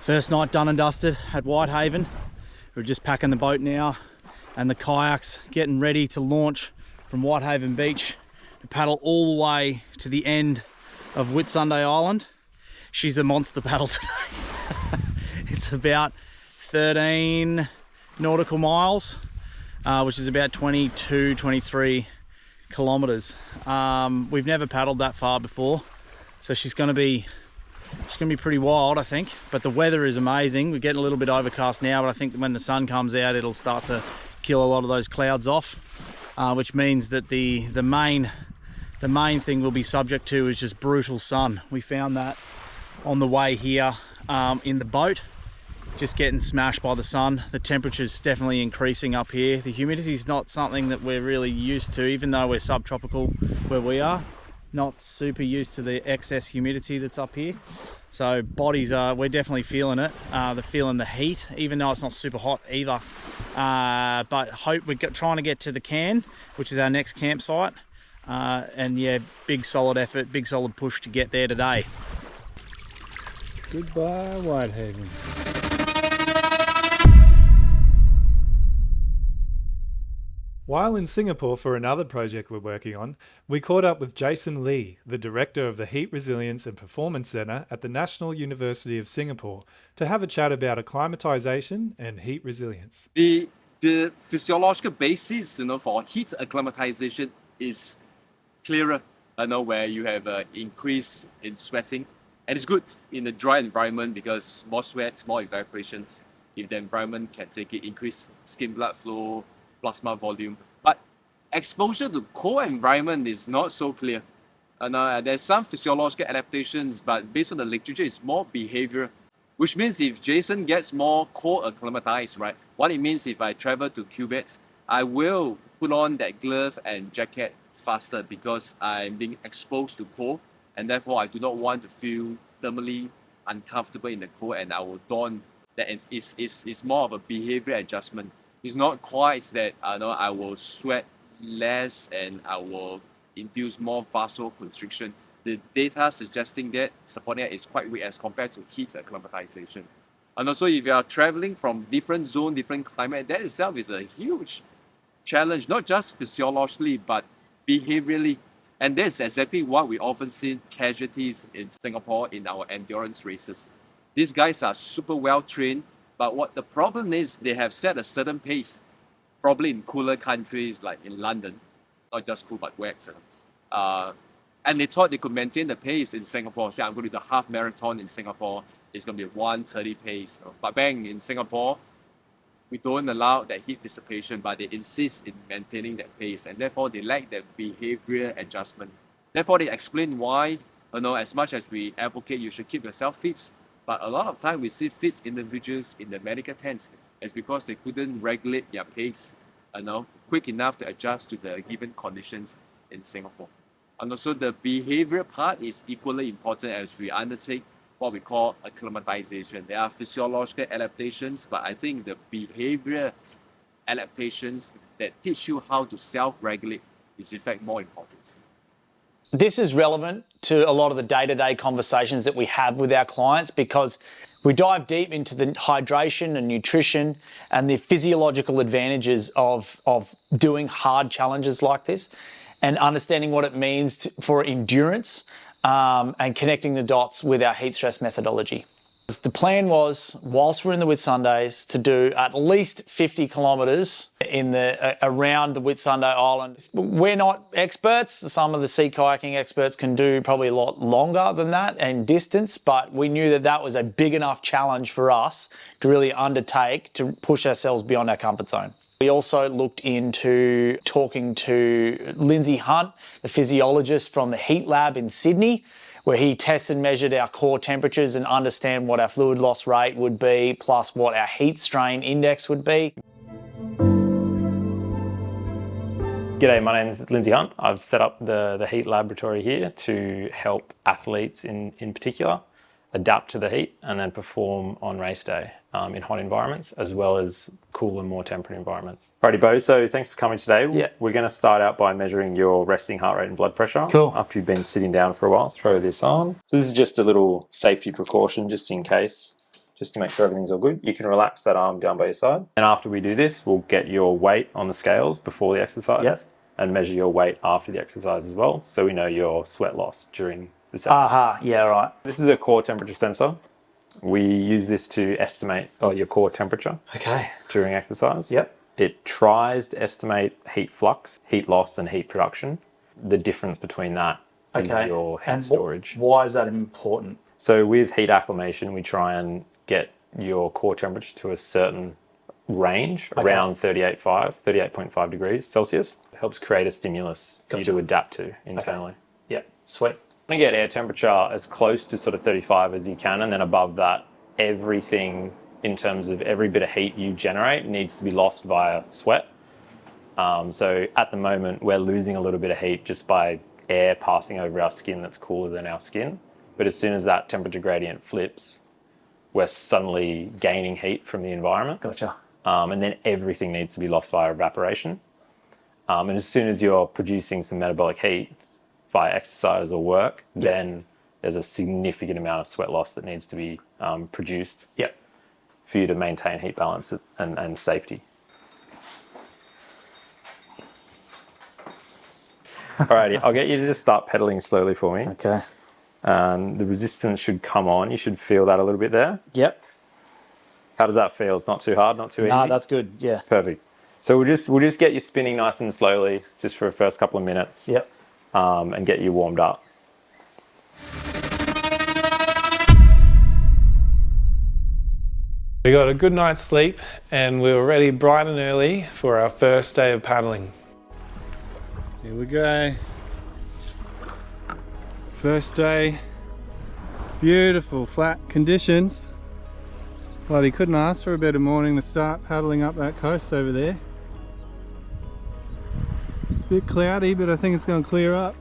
First night done and dusted at Whitehaven. We're just packing the boat now and the kayaks, getting ready to launch from Whitehaven Beach to paddle all the way to the end of Whitsunday Island. She's a monster paddle today. It's about 13 nautical miles, which is about 22, 23 kilometers. We've never paddled that far before, so she's gonna be pretty wild, I think. But the weather is amazing. We're getting a little bit overcast now, but I think when the sun comes out, it'll start to kill a lot of those clouds off, which means that the main thing we'll be subject to is just brutal sun. We found that on the way here in the boat, just getting smashed by the sun. The temperature's definitely increasing up here. The humidity is not something that we're really used to, even though we're subtropical where we are. Not super used to the excess humidity that's up here. So bodies we're definitely feeling it. They're feeling the heat, even though it's not super hot either. But we're trying to get to the Cairn, which is our next campsite. And yeah, big solid effort, big solid push to get there today. Goodbye, Whitehaven. While in Singapore for another project we're working on, we caught up with Jason Lee, the director of the Heat Resilience and Performance Centre at the National University of Singapore, to have a chat about acclimatisation and heat resilience. The physiological basis, for heat acclimatization is clearer, where you have an increase in sweating. And it's good in a dry environment because more sweat, more evaporation. If the environment can take it, increase skin blood flow, plasma volume. But exposure to cold environment is not so clear. There's some physiological adaptations, but based on the literature, it's more behavior. Which means if Jason gets more cold acclimatized, right? What it means if I travel to Quebec, I will put on that glove and jacket faster because I'm being exposed to cold, and therefore I do not want to feel thermally uncomfortable in the cold, and I will don that. And it's more of a behavior adjustment. It's not quite that I will sweat less and I will induce more vasoconstriction. The data suggesting that, supporting that, is quite weak as compared to heat acclimatization. And also, if you are traveling from different zone, different climate, that itself is a huge challenge, not just physiologically, but behaviorally. And that's exactly what we often see casualties in Singapore in our endurance races. These guys are super well trained, but what the problem is, they have set a certain pace, probably in cooler countries like in London, not just cool but wet. And they thought they could maintain the pace in Singapore. Say, I'm going to do the half marathon in Singapore, it's going to be 1:30 pace. But bang, in Singapore, we don't allow that heat dissipation, but they insist in maintaining that pace, and therefore they lack that behavior adjustment. Therefore, they explain why, as much as we advocate you should keep yourself fit, but a lot of time we see fit individuals in the medical tent. It's because they couldn't regulate their pace, quick enough to adjust to the given conditions in Singapore. And also the behavior part is equally important as we undertake what we call acclimatization. There are physiological adaptations, but I think the behavior adaptations that teach you how to self-regulate is in fact more important. This is relevant to a lot of the day-to-day conversations that we have with our clients because we dive deep into the hydration and nutrition and the physiological advantages of doing hard challenges like this and understanding what it means for endurance and connecting the dots with our heat stress methodology. The plan was, whilst we're in the Whitsundays, to do at least 50 kilometres around the Whitsunday Island. We're not experts. Some of the sea kayaking experts can do probably a lot longer than that in distance, but we knew that that was a big enough challenge for us to really undertake to push ourselves beyond our comfort zone. We also looked into talking to Lindsey, the physiologist from the Heat Lab in Sydney, where he tested and measured our core temperatures and understand what our fluid loss rate would be, plus what our heat strain index would be. G'day, my name is Lindsey Hunt. I've set up the heat laboratory here to help athletes in particular adapt to the heat and then perform on race day in hot environments as well as cool and more temperate environments. Alrighty, Bo, so thanks for coming today. Yeah. We're going to start out by measuring your resting heart rate and blood pressure. Cool. After you've been sitting down for a while, let's throw this on. So this is just a little safety precaution just in case. just to make sure everything's all good. You can relax that arm down by your side. And after we do this, we'll get your weight on the scales before the exercise and measure your weight after the exercise as well, so we know your sweat loss during the session. Yeah, right. This is a core temperature sensor. We use this to estimate your core temperature during exercise. Yep. It tries to estimate heat flux, heat loss, and heat production. The difference between that is your heat storage. Why is that important? So with heat acclimation, we try and get your core temperature to a certain range, around 38.5 degrees Celsius. It helps create a stimulus for you to adapt to internally. Yep, sweet. You get air temperature as close to sort of 35 as you can, and then above that, everything in terms of every bit of heat you generate needs to be lost via sweat. So at the moment, we're losing a little bit of heat just by air passing over our skin that's cooler than our skin. But as soon as that temperature gradient flips, we're suddenly gaining heat from the environment. Gotcha. And then everything needs to be lost via evaporation. And as soon as you're producing some metabolic heat via exercise or work, then there's a significant amount of sweat loss that needs to be produced for you to maintain heat balance and safety. Alrighty, I'll get you to just start pedaling slowly for me. Okay. The resistance should come on. You should feel that a little bit there. Yep. How does that feel? It's not too hard, not too easy? No, that's good, yeah. Perfect. So we'll just get you spinning nice and slowly just for the first couple of minutes. Yep. And get you warmed up. We got a good night's sleep and we were ready bright and early for our first day of paddling. Here we go. First day. Beautiful flat conditions. Bloody couldn't ask for a better morning to start paddling up that coast over there. Bit cloudy, but I think it's going to clear up.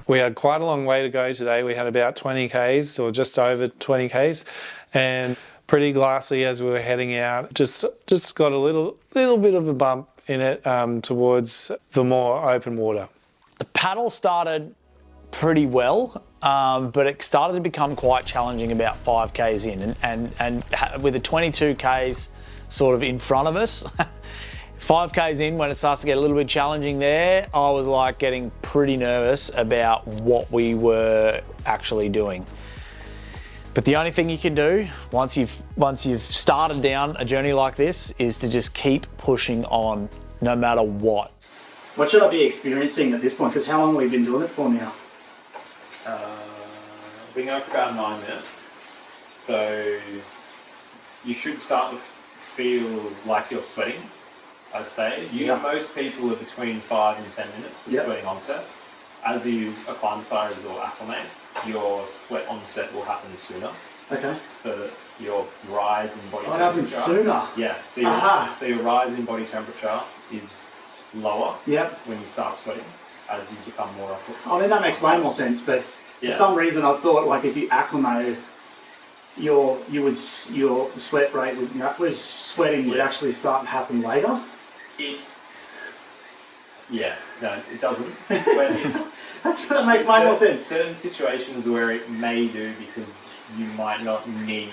We had quite a long way to go today. We had about 20 Ks or just over 20 Ks and pretty glassy as we were heading out. Just got a little bit of a bump in it towards the more open water. The paddle started pretty well, but it started to become quite challenging about 5 Ks in, and with the 22 Ks sort of in front of us, 5 Ks in, when it starts to get a little bit challenging there, I was like getting pretty nervous about what we were actually doing. But the only thing you can do once you've started down a journey like this is to just keep pushing on, no matter what. What should I be experiencing at this point? Because how long have we been doing it for now? We've been going for about 9 minutes. So you should start to feel like you're sweating, I'd say. Most people are between 5 and 10 minutes of sweating onset. As you acclimatise or acclimate, your sweat onset will happen sooner. Okay. So that your rise in body temperature... What happens sooner? Yeah. So your rise in body temperature is lower when you start sweating as you become more acclimated. I mean, that makes way more sense, but for some reason I thought like if you acclimated, your sweat rate would sweating would actually start to happen later. No, it doesn't. That makes way more sense. Certain situations where it may do because you might not need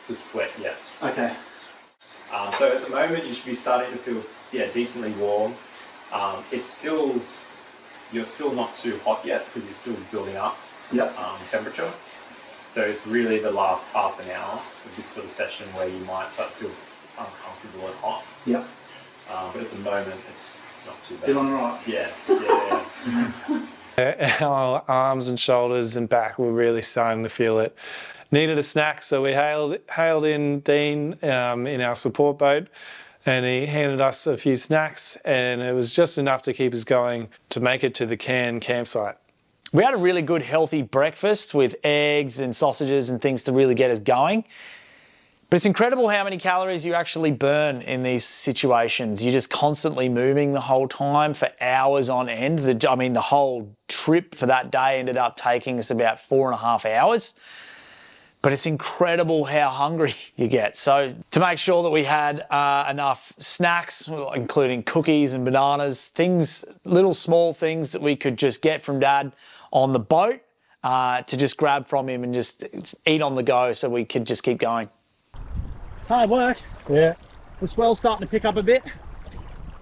to sweat yet. Okay. So at the moment you should be starting to feel decently warm. You're still not too hot yet because you're still building up temperature. So it's really the last half an hour of this sort of session where you might start to feel uncomfortable and hot. Yeah. But at the moment it's not too bad. Feeling right. Yeah. Our arms and shoulders and back were really starting to feel it. Needed a snack, so we hailed in Dean in our support boat, and he handed us a few snacks, and it was just enough to keep us going to make it to the Cairn campsite. We had a really good healthy breakfast with eggs and sausages and things to really get us going. But it's incredible how many calories you actually burn in these situations. You're just constantly moving the whole time for hours on end. The whole trip for that day ended up taking us about 4.5 hours. But it's incredible how hungry you get. So to make sure that we had enough snacks, including cookies and bananas, little small things that we could just get from Dad on the boat to just grab from him and just eat on the go so we could just keep going. hard work. Yeah, The swell's starting to pick up a bit.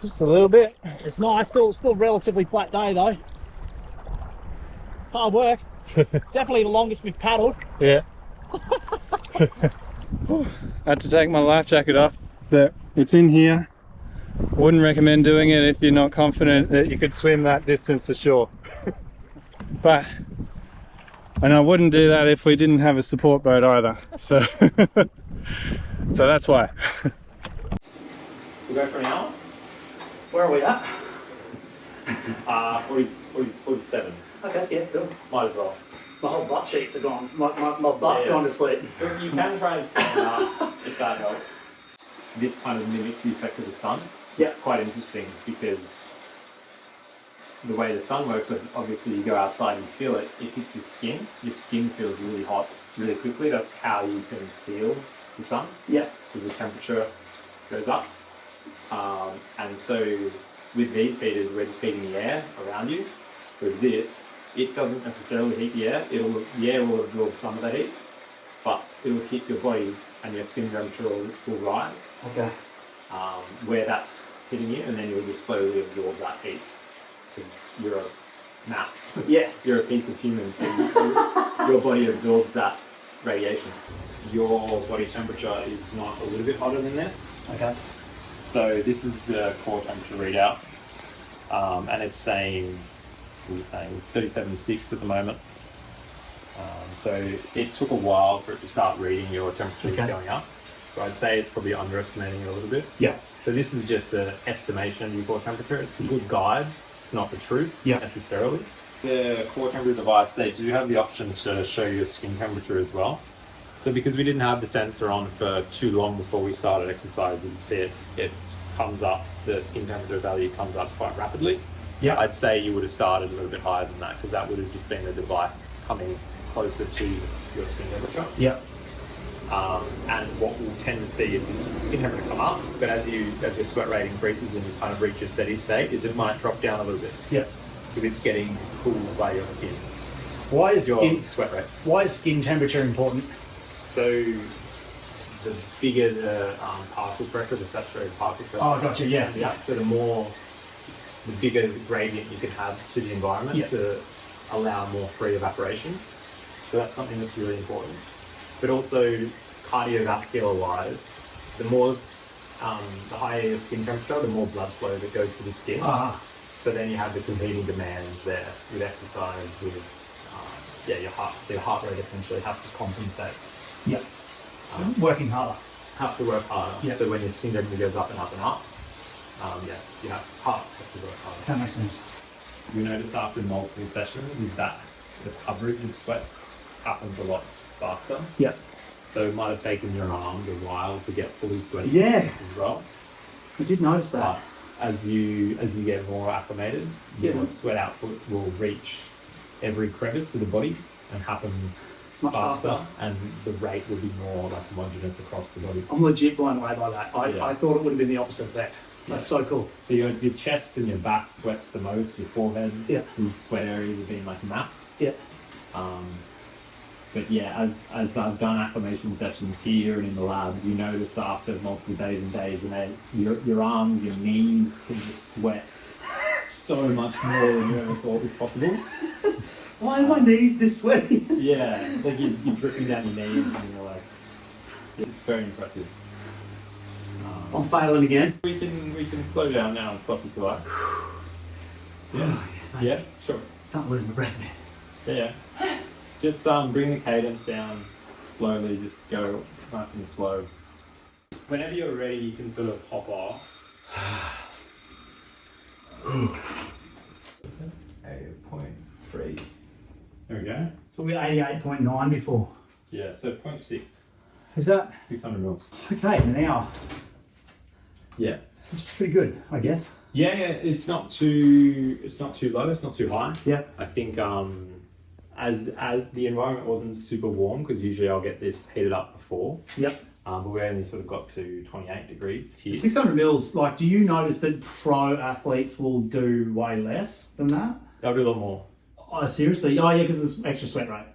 just a little bit. It's nice, still relatively flat day though. It's hard work. It's definitely the longest we've paddled. Yeah. I had to take my life jacket off, but it's in here. Wouldn't recommend doing it if you're not confident that you could swim that distance to shore. And I wouldn't do that if we didn't have a support boat either. So, so that's why. We'll go for an hour. Where are we at? 47. Okay, yeah, good. Might as well. My whole butt cheeks are gone. My butt's gone to sleep. You can try and stand up if that helps. This kind of mimics the effect of the sun. Yeah. It's quite interesting because the way the sun works, obviously you go outside and you feel it, it hits your skin. Your skin feels really hot really quickly. That's how you can feel the sun. Yeah. Because the temperature goes up. And so with these heaters, we're just heating the air around you. With this, it doesn't necessarily heat the air. The air will absorb some of the heat, but it will hit your body and your skin temperature will rise. Okay. Where that's hitting you, and then you'll just slowly absorb that heat because you're a mass. Yeah. You're a piece of human, so your body absorbs that radiation. Your body temperature is not a little bit hotter than this. Okay. So this is the core temperature readout, and it's saying 37.6 at the moment. So it took a while for it to start reading your temperature going up. So I'd say it's probably underestimating it a little bit. Yeah. So this is just an estimation of your core temperature. It's a good guide. It's not the truth necessarily. The core temperature device, they do have the option to show you your skin temperature as well. So because we didn't have the sensor on for too long before we started exercise, you can see it comes up, the skin temperature value comes up quite rapidly. Yeah. I'd say you would have started a little bit higher than that because that would have just been the device coming closer to your skin temperature. Yeah. And what we'll tend to see is this skin temperature come up, but as your sweat rate increases and you kind of reach a steady state, is it might drop down a little bit. Yeah. Because it's getting cooled by your skin. Why is Your sweat rate. Why is skin temperature important? So the bigger the particle pressure, the saturated particle pressure. Oh, gotcha. Yes. Yeah. So the bigger the gradient you can have to the environment to allow more free evaporation. So that's something that's really important. But also cardiovascular wise, the higher your skin temperature, the more blood flow that goes to the skin. So then you have the competing demands there with exercise, with your heart rate essentially has to compensate. Yeah. Working harder. Has to work harder. Yeah. So when your skin temperature goes up and up and up, your heart has to work harder. That makes sense. You notice after multiple sessions is that the coverage of sweat happens a lot faster. Yeah. So it might have taken your arms a while to get fully sweaty Yeah. as well. I did notice that. But as you get more acclimated, your sweat output will reach every crevice of the body and happen Much faster. and the rate will be more like homogeneous across the body. I'm legit blown away by that. I thought it would have been the opposite effect. That's so cool. So your chest and your back sweats the most, your forehead, these sweat areas have been like mapped. Yeah. But yeah, as I've done acclimation sessions here and in the lab, you notice after multiple days and days, and your arms, your knees can just sweat so much more than you ever thought was possible. Why are my knees this sweaty? Yeah, like you're dripping down your knees and you're like, it's very impressive. I'm failing again. We can slow down now and stop if you like. Yeah, sure. Can't lose my breath, man. Yeah. Just bring the cadence down slowly, just go nice and slow. Whenever you're ready, you can sort of hop off. 8.3. There we go. So we were 88.9 before. Yeah, so 0.6. Is that 600 mils. okay in an hour? Yeah. That's pretty good, I guess. Yeah, it's not too low, it's not too high. Yeah. I think as the environment wasn't super warm, because usually I'll get this heated up before. Yep. But we only sort of got to 28 degrees here. 600 mils, like, do you notice that pro athletes will do way less than that? They'll do a lot more. Oh, seriously? Oh, yeah, because of this extra sweat rate.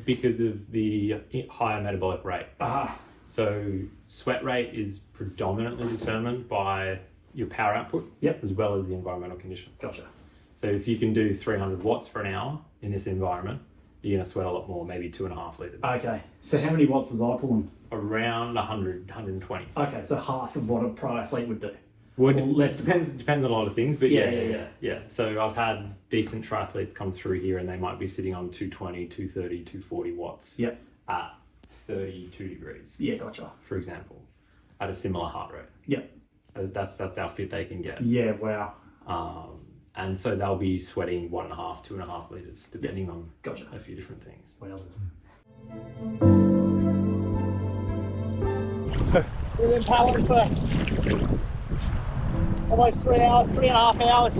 Because of the higher metabolic rate. So sweat rate is predominantly determined by your power output, as well as the environmental conditions. Gotcha. So if you can do 300 watts for an hour in this environment, you're going to sweat a lot more, maybe 2.5 litres. Okay. So how many watts was I pulling? Around 100, 120. Okay, so half of what a pro athlete would do. Less depends on a lot of things, but Yeah. So I've had decent triathletes come through here and they might be sitting on 220, 230, 240 watts at 32 degrees. Yeah, gotcha. For example, at a similar heart rate. Yep. That's how fit they can get. Yeah, wow. And so they'll be sweating 1.5, 2.5 litres, depending on a few different things. Wowzers. We've been paddling for almost 3 hours, 3.5 hours.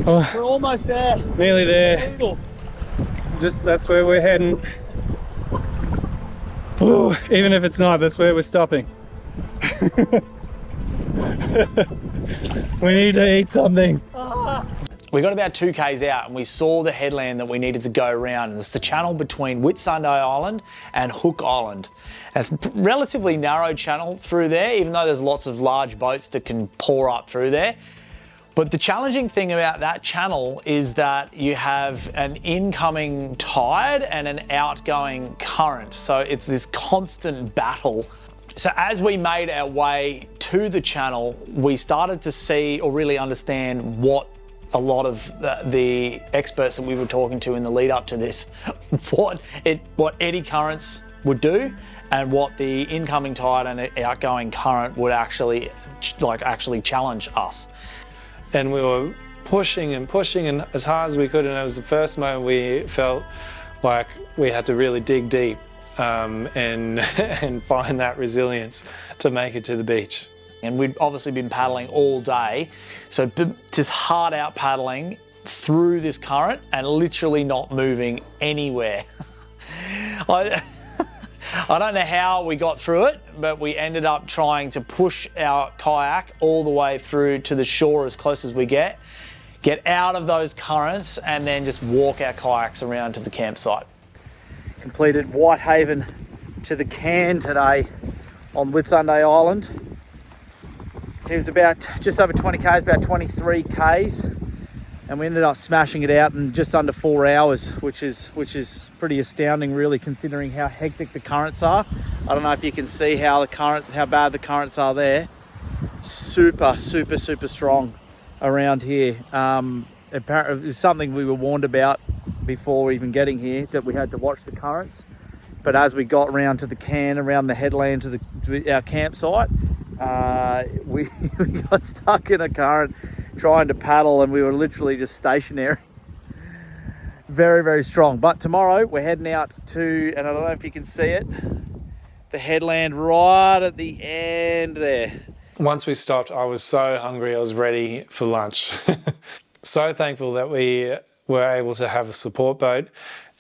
Oh, We're almost there. nearly there. That's where we're heading. Oh, even if it's not, that's where we're stopping. We need to eat something. We got about 2 k's out and we saw the headland that we needed to go around, and it's the channel between Whitsunday Island and Hook Island. And it's a relatively narrow channel through there, even though there's lots of large boats that can pour up through there. But the challenging thing about that channel is that you have an incoming tide and an outgoing current. So it's this constant battle. So as we made our way to the channel, we started to see or really understand what a lot of the experts that we were talking to in the lead up to this, what eddy currents would do and what the incoming tide and outgoing current would actually challenge us. And we were pushing and as hard as we could, and it was the first moment we felt like we had to really dig deep and find that resilience to make it to the beach. And we'd obviously been paddling all day, so just hard out paddling through this current and literally not moving anywhere. I don't know how we got through it, but we ended up trying to push our kayak all the way through to the shore as close as we get out of those currents, and then just walk our kayaks around to the campsite. Completed Whitehaven to the Cairn today on Whitsunday Island. It was about just over 20 k's, about 23 k's, and we ended up smashing it out in just under 4 hours, which is pretty astounding, really, considering how hectic the currents are. I don't know if you can see how bad the currents are there. Super strong around here. Apparently, it was something we were warned about before even getting here, that we had to watch the currents. But as we got around to the Cairn, around the headland to our campsite, we got stuck in a current trying to paddle, and we were literally just stationary. Very strong. But tomorrow we're heading out to, and I don't know if you can see it, the headland right at the end there. Once we stopped, I was so hungry, I was ready for lunch. So thankful that we were able to have a support boat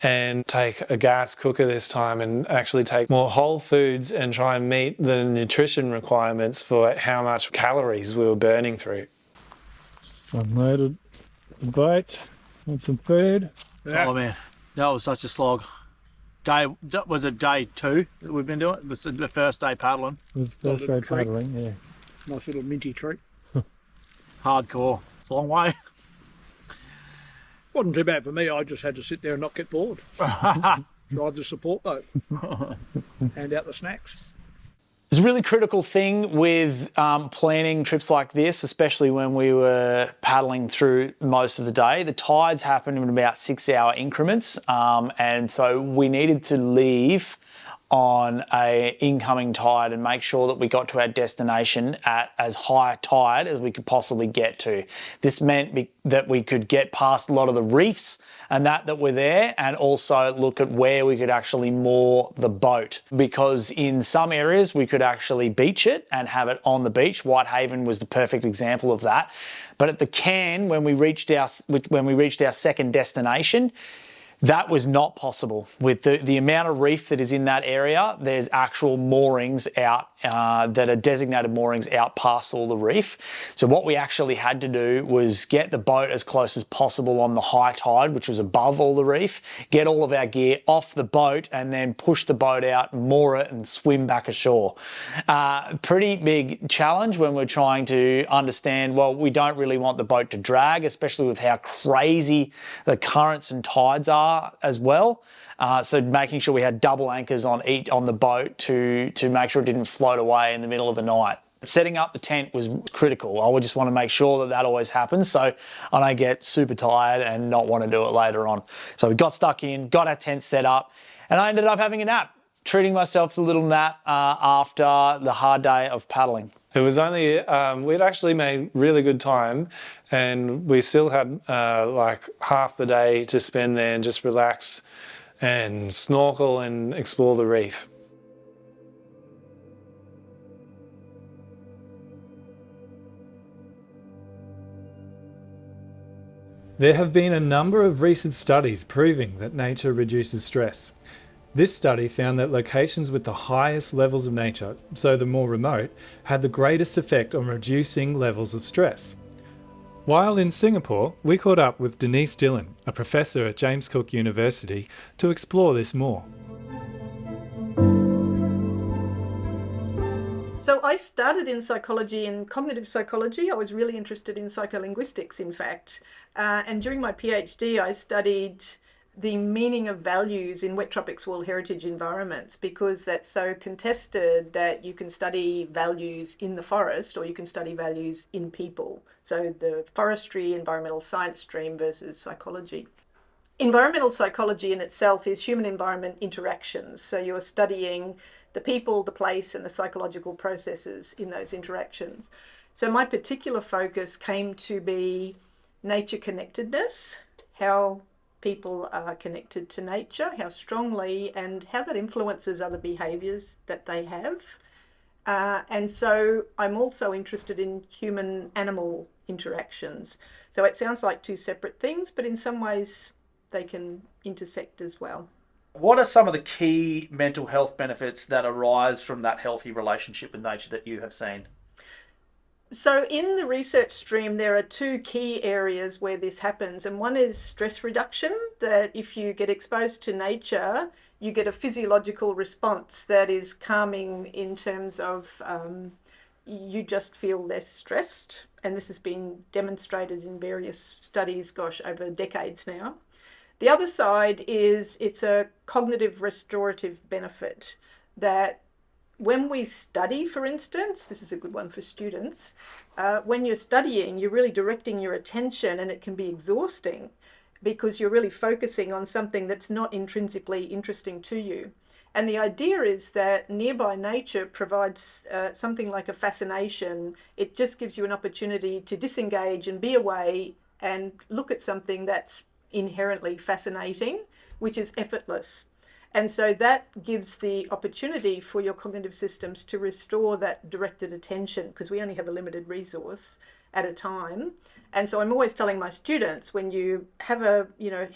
and take a gas cooker this time, and actually take more whole foods and try and meet the nutrition requirements for how much calories we were burning through. Just unloaded the boat and some food. Oh man, that was such a slog. Was it day 2 that we've been doing? It was the first day paddling. It was the first day paddling, yeah. Nice little minty treat. Hardcore. It's a long way. Wasn't too bad for me. I just had to sit there and not get bored. Drive the support boat. Hand out the snacks. It's a really critical thing with planning trips like this, especially when we were paddling through most of the day. The tides happen in about 6-hour increments, and so we needed to leave on a incoming tide and make sure that we got to our destination at as high tide as we could possibly get to. This meant that we could get past a lot of the reefs and that were there, and also look at where we could actually moor the boat, because in some areas we could actually beach it and have it on the beach. Whitehaven was the perfect example of that. But at the Cairn, when we reached our second destination, That was not possible. With the amount of reef that is in that area, there's actual moorings out that are designated moorings out past all the reef. So what we actually had to do was get the boat as close as possible on the high tide, which was above all the reef, get all of our gear off the boat, and then push the boat out, moor it, and swim back ashore. Pretty big challenge when we're trying to understand, well, we don't really want the boat to drag, especially with how crazy the currents and tides are as well. So making sure we had double anchors on the boat to make sure it didn't float away in the middle of the night. Setting up the tent was critical. I would just want to make sure that always happens so I don't get super tired and not want to do it later on. So we got stuck in, got our tent set up, and I ended up having a nap, treating myself to a little nap after the hard day of paddling. It was only, we'd actually made really good time, and we still had like half the day to spend there and just relax and snorkel and explore the reef. There have been a number of recent studies proving that nature reduces stress. This study found that locations with the highest levels of nature, so the more remote, had the greatest effect on reducing levels of stress. While in Singapore, we caught up with Denise Dillon, a professor at James Cook University, to explore this more. So I started in psychology, in cognitive psychology. I was really interested in psycholinguistics, in fact. And during my PhD, I studied the meaning of values in wet tropics World Heritage environments, because that's so contested that you can study values in the forest or you can study values in people. So the forestry, environmental science stream versus psychology. Environmental psychology in itself is human-environment interactions. So you're studying the people, the place, and the psychological processes in those interactions. So my particular focus came to be nature connectedness, how people are connected to nature, how strongly, and how that influences other behaviours that they have. And so I'm also interested in human-animal interactions. So it sounds like two separate things, but in some ways they can intersect as well. What are some of the key mental health benefits that arise from that healthy relationship with nature that you have seen? So in the research stream, there are two key areas where this happens. And one is stress reduction, that if you get exposed to nature, you get a physiological response that is calming in terms of you just feel less stressed. And this has been demonstrated in various studies, over decades now. The other side is it's a cognitive restorative benefit that when we study, for instance, this is a good one for students, when you're studying, you're really directing your attention, and it can be exhausting because you're really focusing on something that's not intrinsically interesting to you. And the idea is that nearby nature provides something like a fascination. It just gives you an opportunity to disengage and be away and look at something that's inherently fascinating, which is effortless. And so that gives the opportunity for your cognitive systems to restore that directed attention, because we only have a limited resource at a time. And so I'm always telling my students, when you have a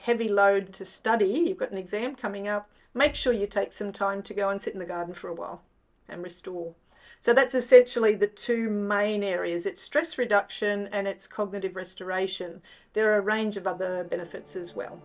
heavy load to study, you've got an exam coming up, make sure you take some time to go and sit in the garden for a while and restore. So that's essentially the two main areas. It's stress reduction and it's cognitive restoration. There are a range of other benefits as well.